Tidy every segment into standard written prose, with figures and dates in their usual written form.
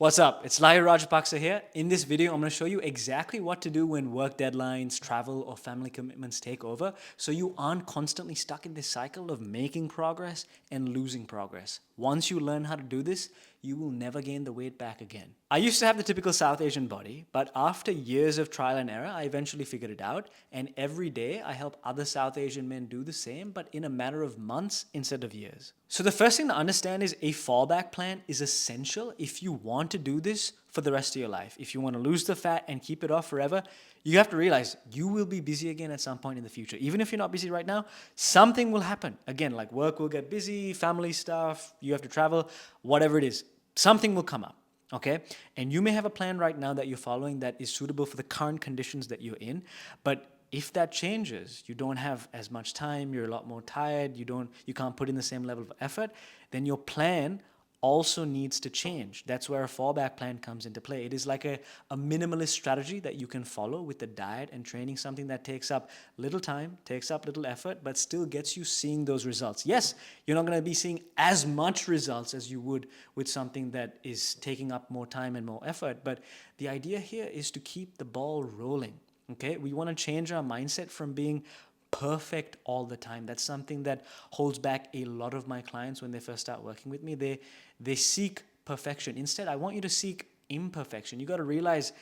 What's up? It's Lahir Rajapaksa here. In this video, I'm going to show you exactly what to do when work deadlines, travel, or family commitments take over so you aren't constantly stuck in this cycle of making progress and losing progress. Once you learn how to do this, you will never gain the weight back again. I used to have the typical South Asian body, but after years of trial and error, I eventually figured it out. And every day, I help other South Asian men do the same, but in a matter of months instead of years. So the first thing to understand is a fallback plan is essential if you want to do this for the rest of your life. If you want to lose the fat and keep it off forever, you have to realize you will be busy again at some point in the future. Even if you're not busy right now, something will happen. Again, like work will get busy, family stuff, you have to travel, whatever it is, something will come up. Okay. And you may have a plan right now that you're following that is suitable for the current conditions that you're in. But if that changes, you don't have as much time, you're a lot more tired, you can't put in the same level of effort, then your plan also needs to change. That's where a fallback plan comes into play. It is like a minimalist strategy that you can follow with the diet and training, something that takes up little time, takes up little effort, but still gets you seeing those results. Yes, you're not going to be seeing as much results as you would with something that is taking up more time and more effort, but the idea here is to keep the ball rolling. Okay, we want to change our mindset from being perfect all the time. That's something that holds back a lot of my clients when they first start working with me. They seek perfection. Instead, I want you to seek imperfection. You got to realize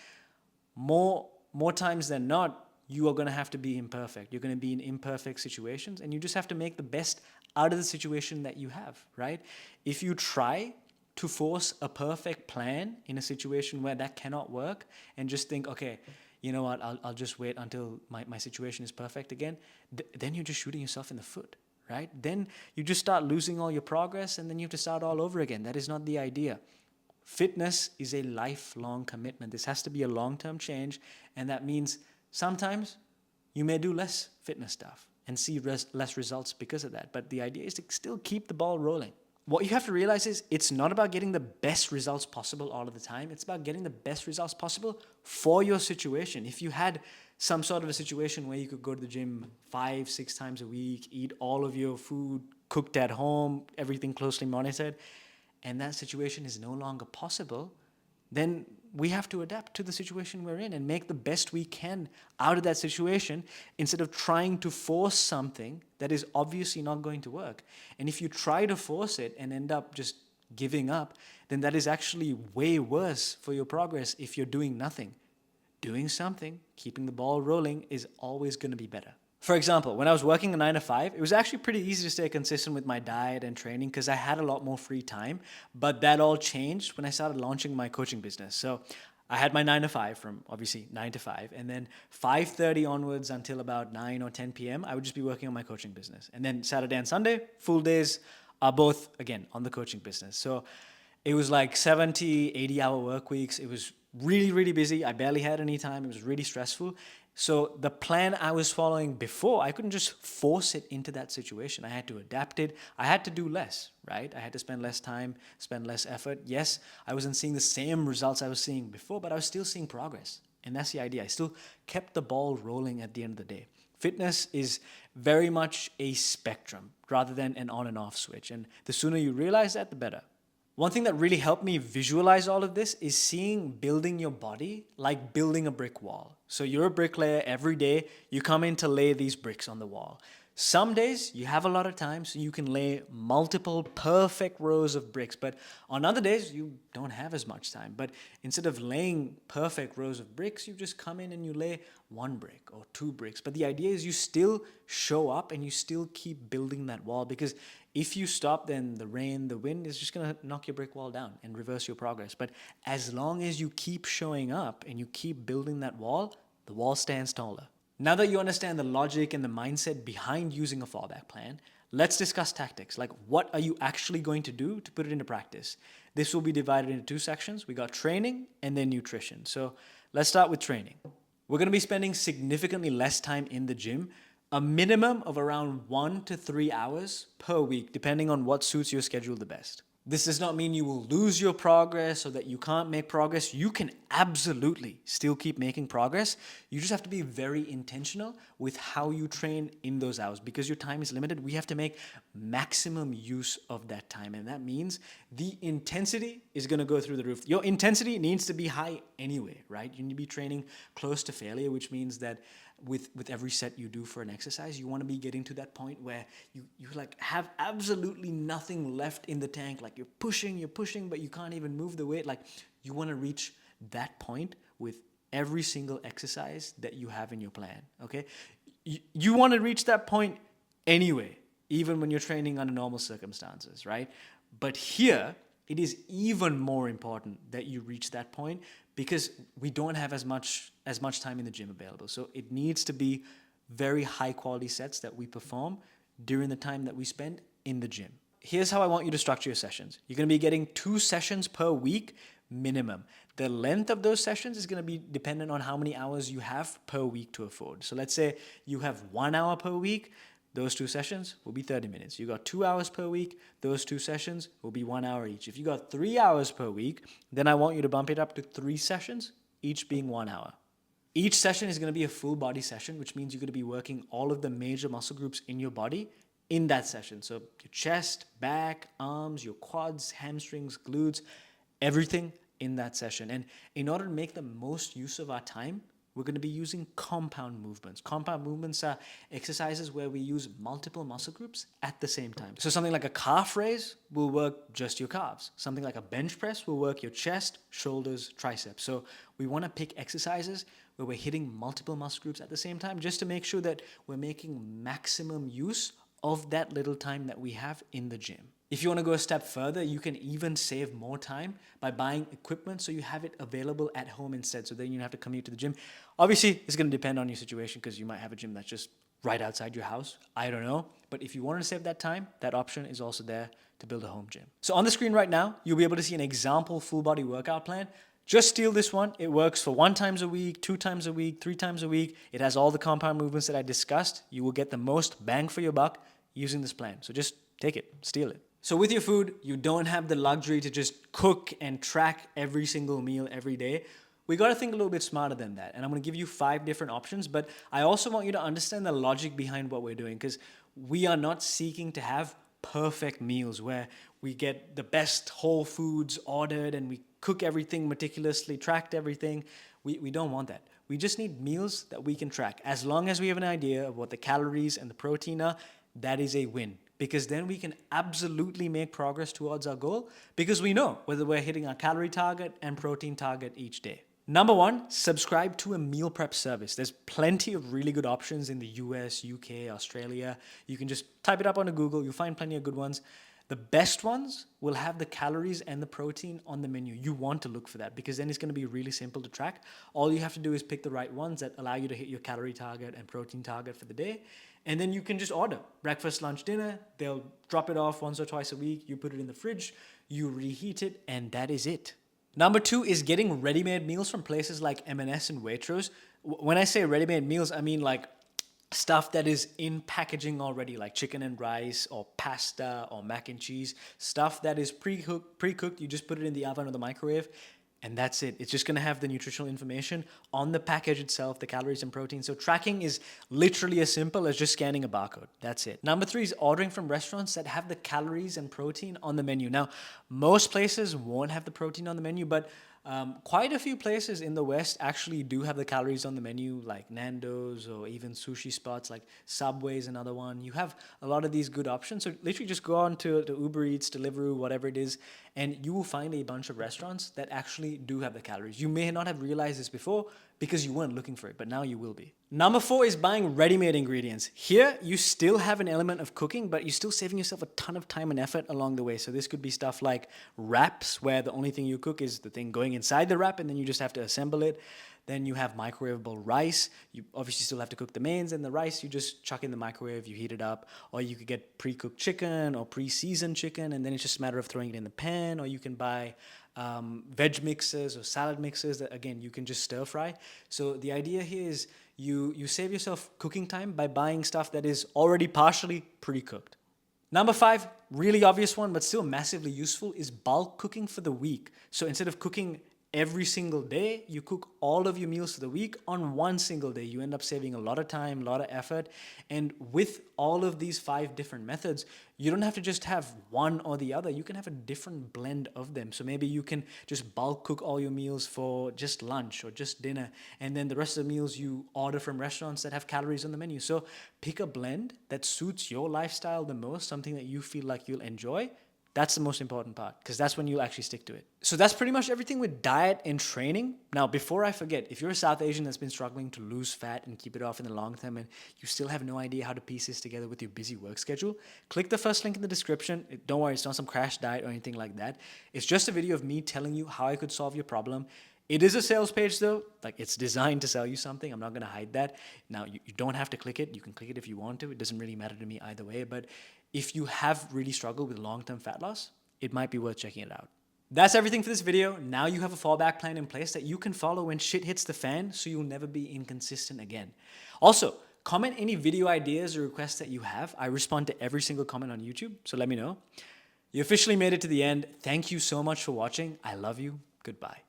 more times than not, you are going to have to be imperfect. You're going to be in imperfect situations, and you just have to make the best out of the situation that you have, right? If you try to force a perfect plan in a situation where that cannot work and just think, okay, you know what, I'll just wait until my situation is perfect again, then you're just shooting yourself in the foot, right? Then you just start losing all your progress and then you have to start all over again. That is not the idea. Fitness is a lifelong commitment. This has to be a long-term change, and that means sometimes you may do less fitness stuff and see less results because of that. But the idea is to still keep the ball rolling. What you have to realize is it's not about getting the best results possible all of the time. It's about getting the best results possible for your situation. If you had some sort of a situation where you could go to the gym 5-6 times a week, eat all of your food cooked at home, everything closely monitored, and that situation is no longer possible, then we have to adapt to the situation we're in and make the best we can out of that situation instead of trying to force something that is obviously not going to work. And if you try to force it and end up just giving up, then that is actually way worse for your progress if you're doing nothing. Doing something, keeping the ball rolling is always going to be better. For example, when I was working a 9 to 5, it was actually pretty easy to stay consistent with my diet and training because I had a lot more free time. But that all changed when I started launching my coaching business. So I had my 9 to 5 from obviously 9 to 5. And then 5:30 onwards until about 9 or 10 p.m., I would just be working on my coaching business. And then Saturday and Sunday, full days, are both, again, on the coaching business. So it was like 70, 80-hour work weeks. It was really, really busy. I barely had any time. It was really stressful. So the plan I was following before, I couldn't just force it into that situation. I had to adapt it. I had to do less, right? I had to spend less time, spend less effort. Yes, I wasn't seeing the same results I was seeing before, but I was still seeing progress. And that's the idea. I still kept the ball rolling at the end of the day. Fitness is very much a spectrum rather than an on and off switch. And the sooner you realize that, the better. One thing that really helped me visualize all of this is seeing building your body like building a brick wall. So you're a bricklayer every day. You come in to lay these bricks on the wall. Some days you have a lot of time, so you can lay multiple perfect rows of bricks. But on other days, you don't have as much time. But instead of laying perfect rows of bricks, you just come in and you lay 1 brick or 2 bricks. But the idea is you still show up and you still keep building that wall, because if you stop, then the rain, the wind is just going to knock your brick wall down and reverse your progress. But as long as you keep showing up and you keep building that wall, the wall stands taller. Now that you understand the logic and the mindset behind using a fallback plan, let's discuss tactics. Like, what are you actually going to do to put it into practice? This will be divided into 2 sections. We got training and then nutrition. So let's start with training. We're going to be spending significantly less time in the gym, a minimum of around 1 to 3 hours per week, depending on what suits your schedule the best. This does not mean you will lose your progress or that you can't make progress. You can absolutely still keep making progress. You just have to be very intentional with how you train in those hours. Because your time is limited, we have to make maximum use of that time. And that means the intensity is going to go through the roof. Your intensity needs to be high anyway, right? You need to be training close to failure, which means that with every set you do for an exercise, you want to be getting to that point where you like have absolutely nothing left in the tank. Like you're pushing, but you can't even move the weight. Like you want to reach that point with every single exercise that you have in your plan. Okay, you want to reach that point anyway, even when you're training under normal circumstances, right? But here it is even more important that you reach that point because we don't have as much time in the gym available. So it needs to be very high quality sets that we perform during the time that we spend in the gym. Here's how I want you to structure your sessions. You're going to be getting 2 sessions per week minimum. The length of those sessions is going to be dependent on how many hours you have per week to afford. So let's say you have 1 hour per week. Those 2 sessions will be 30 minutes. You got 2 hours per week. Those 2 sessions will be 1 hour each. If you got 3 hours per week, then I want you to bump it up to 3 sessions, each being 1 hour. Each session is going to be a full body session, which means you're going to be working all of the major muscle groups in your body in that session. So your chest, back, arms, your quads, hamstrings, glutes, everything in that session. And in order to make the most use of our time, we're going to be using compound movements. Compound movements are exercises where we use multiple muscle groups at the same time. So something like a calf raise will work just your calves. Something like a bench press will work your chest, shoulders, triceps. So we want to pick exercises where we're hitting multiple muscle groups at the same time just to make sure that we're making maximum use of that little time that we have in the gym. If you want to go a step further, you can even save more time by buying equipment so you have it available at home instead, so then you don't have to commute to the gym. Obviously, it's going to depend on your situation because you might have a gym that's just right outside your house. I don't know. But if you want to save that time, that option is also there to build a home gym. So on the screen right now, you'll be able to see an example full body workout plan. Just steal this one. It works for 1 times a week, 2 times a week, 3 times a week. It has all the compound movements that I discussed. You will get the most bang for your buck using this plan. So just take it, steal it. So with your food, you don't have the luxury to just cook and track every single meal every day. We got to think a little bit smarter than that. And I'm going to give you 5 different options, but I also want you to understand the logic behind what we're doing because we are not seeking to have perfect meals where we get the best whole foods ordered and we cook everything meticulously, tracked everything. We don't want that. We just need meals that we can track. As long as we have an idea of what the calories and the protein are, that is a win. Because then we can absolutely make progress towards our goal because we know whether we're hitting our calorie target and protein target each day. Number 1, subscribe to a meal prep service. There's plenty of really good options in the US, UK, Australia. You can just type it up on Google. You'll find plenty of good ones. The best ones will have the calories and the protein on the menu. You want to look for that because then it's going to be really simple to track. All you have to do is pick the right ones that allow you to hit your calorie target and protein target for the day. And then you can just order breakfast, lunch, dinner. They'll drop it off once or twice a week. You put it in the fridge, you reheat it, and that is it. Number 2 is getting ready-made meals from places like M&S and Waitrose. When I say ready-made meals, I mean like stuff that is in packaging already, like chicken and rice or pasta or mac and cheese. Stuff that is pre-cooked. You just put it in the oven or the microwave. And that's it. It's just going to have the nutritional information on the package itself, the calories and protein. So tracking is literally as simple as just scanning a barcode. That's it. Number 3 is ordering from restaurants that have the calories and protein on the menu. Now, most places won't have the protein on the menu, but quite a few places in the West actually do have the calories on the menu, like Nando's or even sushi spots like Subway is another one. You have a lot of these good options. So literally just go on to Uber Eats, Deliveroo, whatever it is, and you will find a bunch of restaurants that actually do have the calories. You may not have realized this before because you weren't looking for it, but now you will be. Number 4 is buying ready-made ingredients. Here, you still have an element of cooking, but you're still saving yourself a ton of time and effort along the way. So this could be stuff like wraps, where the only thing you cook is the thing going inside the wrap, and then you just have to assemble it. Then you have microwavable rice. You obviously still have to cook the mains, and the rice you just chuck in the microwave, you heat it up. Or you could get pre-cooked chicken or pre-seasoned chicken, and then it's just a matter of throwing it in the pan. Or you can buy veg mixes or salad mixes that, again, you can just stir fry. So the idea here is you save yourself cooking time by buying stuff that is already partially pre-cooked. Number 5, really obvious one, but still massively useful, is bulk cooking for the week. So instead of cooking every single day, you cook all of your meals for the week on one single day. You end up saving a lot of time, a lot of effort. And with all of these 5 different methods, you don't have to just have one or the other. You can have a different blend of them. So maybe you can just bulk cook all your meals for just lunch or just dinner. And then the rest of the meals you order from restaurants that have calories on the menu. So pick a blend that suits your lifestyle the most, something that you feel like you'll enjoy. That's the most important part, because that's when you'll actually stick to it. So that's pretty much everything with diet and training. Now, before I forget, if you're a South Asian that's been struggling to lose fat and keep it off in the long term, and you still have no idea how to piece this together with your busy work schedule, click the first link in the description. Don't worry, it's not some crash diet or anything like that. It's just a video of me telling you how I could solve your problem. It is a sales page though, like it's designed to sell you something. I'm not gonna hide that. Now, you don't have to click it. You can click it if you want to. It doesn't really matter to me either way, but if you have really struggled with long-term fat loss, it might be worth checking it out. That's everything for this video. Now you have a fallback plan in place that you can follow when shit hits the fan, so you'll never be inconsistent again. Also, comment any video ideas or requests that you have. I respond to every single comment on YouTube, so let me know. You officially made it to the end. Thank you so much for watching. I love you. Goodbye.